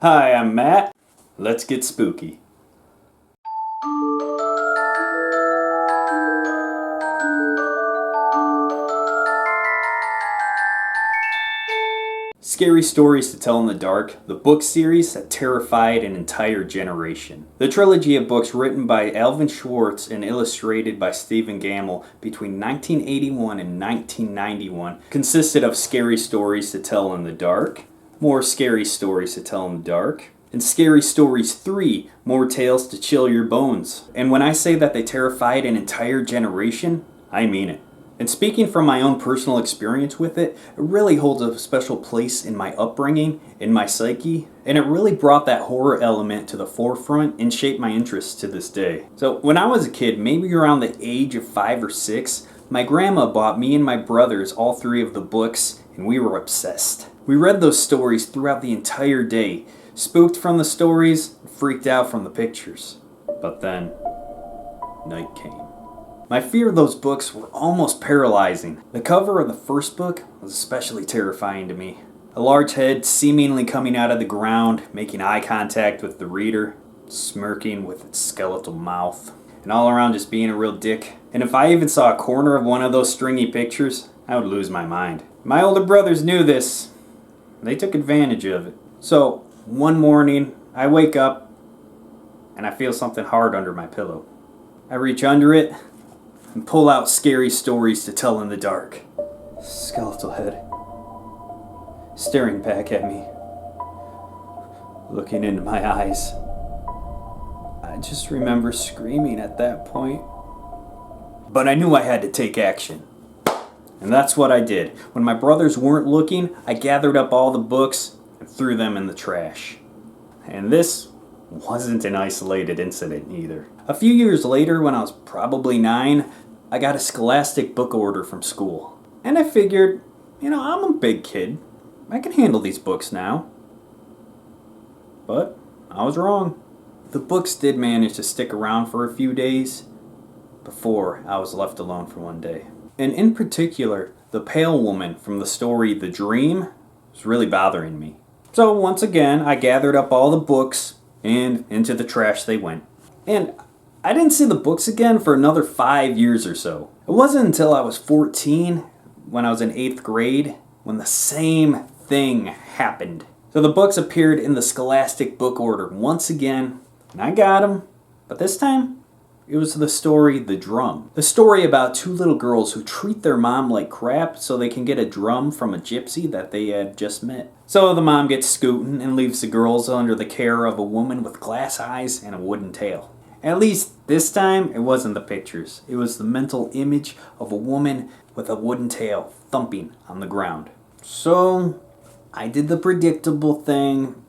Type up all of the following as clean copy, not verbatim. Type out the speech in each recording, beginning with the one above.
Hi, I'm Matt. Let's get spooky. Scary Stories to Tell in the Dark, the book series that terrified an entire generation. The trilogy of books written by Alvin Schwartz and illustrated by Stephen Gammell between 1981 and 1991 consisted of Scary Stories to Tell in the Dark, More Scary Stories to Tell in the Dark, and Scary Stories 3, More Tales to Chill Your Bones. And when I say that they terrified an entire generation, I mean it. And speaking from my own personal experience with it, it really holds a special place in my upbringing, in my psyche, and it really brought that horror element to the forefront and shaped my interests to this day. So when I was a kid, maybe around the age of 5 or 6, my grandma bought me and my brothers all 3 of the books, and we were obsessed. We read those stories throughout the entire day, spooked from the stories, freaked out from the pictures. But then, night came. My fear of those books were almost paralyzing. The cover of the first book was especially terrifying to me. A large head seemingly coming out of the ground, making eye contact with the reader, smirking with its skeletal mouth, and all around just being a real dick. And if I even saw a corner of one of those stringy pictures, I would lose my mind. My older brothers knew this. They took advantage of it. So, one morning, I wake up and I feel something hard under my pillow. I reach under it and pull out Scary Stories to Tell in the Dark. Skeletal head, staring back at me, looking into my eyes. I just remember screaming at that point. But I knew I had to take action. And that's what I did. When my brothers weren't looking, I gathered up all the books and threw them in the trash. And this wasn't an isolated incident either. A few years later, when I was probably 9, I got a Scholastic book order from school. And I figured, I'm a big kid. I can handle these books now. But I was wrong. The books did manage to stick around for a few days before I was left alone for one day. And in particular, the pale woman from the story The Dream was really bothering me. So once again, I gathered up all the books and into the trash they went. And I didn't see the books again for another 5 years or so. It wasn't until I was 14, when I was in 8th grade, when the same thing happened. So the books appeared in the Scholastic book order once again, and I got them, but this time, it was the story The Drum. The story about 2 little girls who treat their mom like crap so they can get a drum from a gypsy that they had just met. So the mom gets scooting and leaves the girls under the care of a woman with glass eyes and a wooden tail. At least this time, it wasn't the pictures. It was the mental image of a woman with a wooden tail thumping on the ground. So I did the predictable thing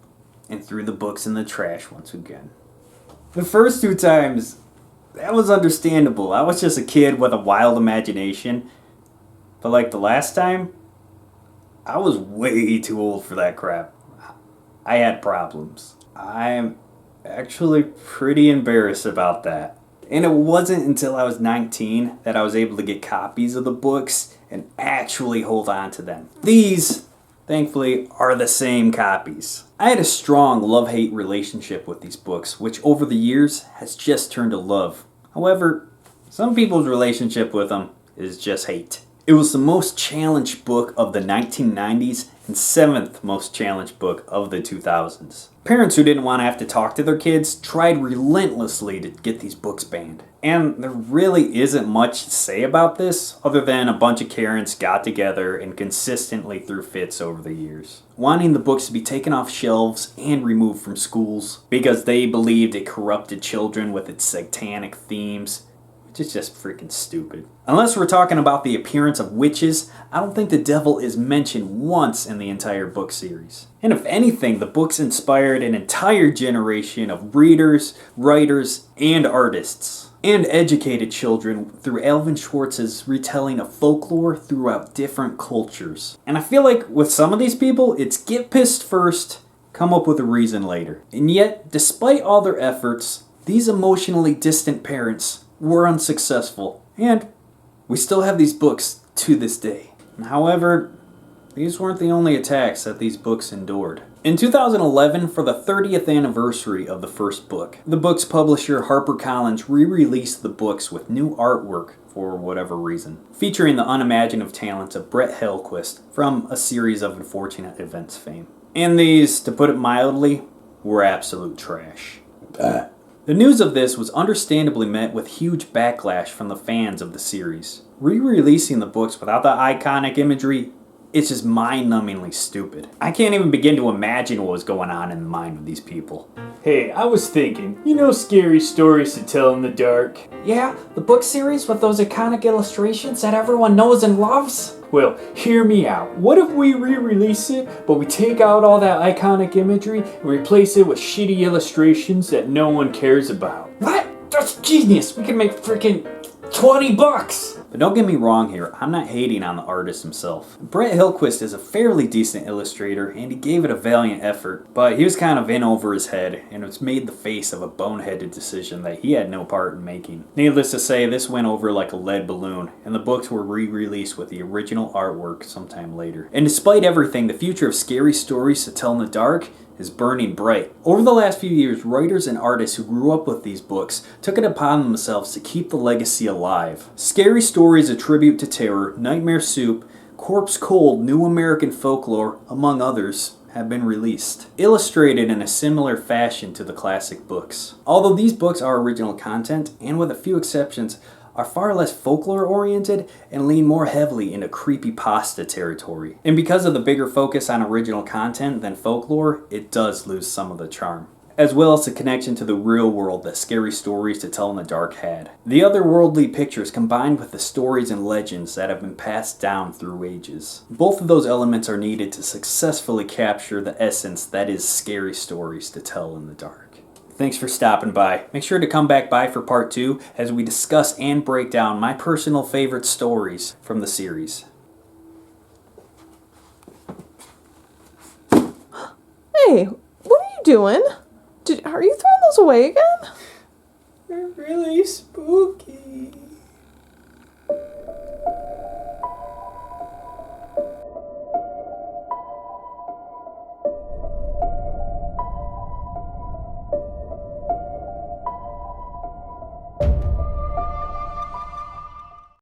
and threw the books in the trash once again. The first 2 times, that was understandable. I was just a kid with a wild imagination. But like the last time, I was way too old for that crap. I had problems. I'm actually pretty embarrassed about that. And it wasn't until I was 19 that I was able to get copies of the books and actually hold on to them. These, thankfully, are the same copies. I had a strong love-hate relationship with these books, which over the years has just turned to love. However, some people's relationship with them is just hate. It was the most challenged book of the 1990s and 7th most challenged book of the 2000s. Parents who didn't want to have to talk to their kids tried relentlessly to get these books banned. And there really isn't much to say about this other than a bunch of Karens got together and consistently threw fits over the years, wanting the books to be taken off shelves and removed from schools because they believed it corrupted children with its satanic themes. Which is just freaking stupid. Unless we're talking about the appearance of witches, I don't think the devil is mentioned once in the entire book series. And if anything, the books inspired an entire generation of readers, writers, and artists. And educated children through Alvin Schwartz's retelling of folklore throughout different cultures. And I feel like with some of these people, it's get pissed first, come up with a reason later. And yet, despite all their efforts, these emotionally distant parents were unsuccessful, and we still have these books to this day. However, these weren't the only attacks that these books endured. In 2011, for the 30th anniversary of the first book, the book's publisher HarperCollins re-released the books with new artwork for whatever reason, featuring the unimaginative talents of Brett Hellquist from A Series of Unfortunate Events fame. And these, to put it mildly, were absolute trash. The news of this was understandably met with huge backlash from the fans of the series. Re-releasing the books without the iconic imagery, it's just mind-numbingly stupid. I can't even begin to imagine what was going on in the mind of these people. Hey, I was thinking, scary stories to tell in the dark? Yeah, the book series with those iconic illustrations that everyone knows and loves? Well, hear me out. What if we re-release it, but we take out all that iconic imagery and replace it with shitty illustrations that no one cares about? What? That's genius! We can make freaking $20! But don't get me wrong here, I'm not hating on the artist himself. Brett Hillquist is a fairly decent illustrator, and he gave it a valiant effort, but he was kind of in over his head, and was made the face of a boneheaded decision that he had no part in making. Needless to say, this went over like a lead balloon, and the books were re-released with the original artwork sometime later. And despite everything, the future of scary stories to tell in the dark is burning bright. Over the last few years, writers and artists who grew up with these books took it upon themselves to keep the legacy alive. Scary Stories, A Tribute to Terror, Nightmare Soup, Corpse Cold, New American Folklore, among others, have been released, illustrated in a similar fashion to the classic books. Although these books are original content, and with a few exceptions, are far less folklore-oriented and lean more heavily into creepypasta territory. And because of the bigger focus on original content than folklore, it does lose some of the charm, as well as the connection to the real world that Scary Stories to Tell in the Dark had. The otherworldly pictures combined with the stories and legends that have been passed down through ages. Both of those elements are needed to successfully capture the essence that is Scary Stories to Tell in the Dark. Thanks for stopping by. Make sure to come back by for part 2 as we discuss and break down my personal favorite stories from the series. Hey, what are you doing? Are you throwing those away again? They're really spooky.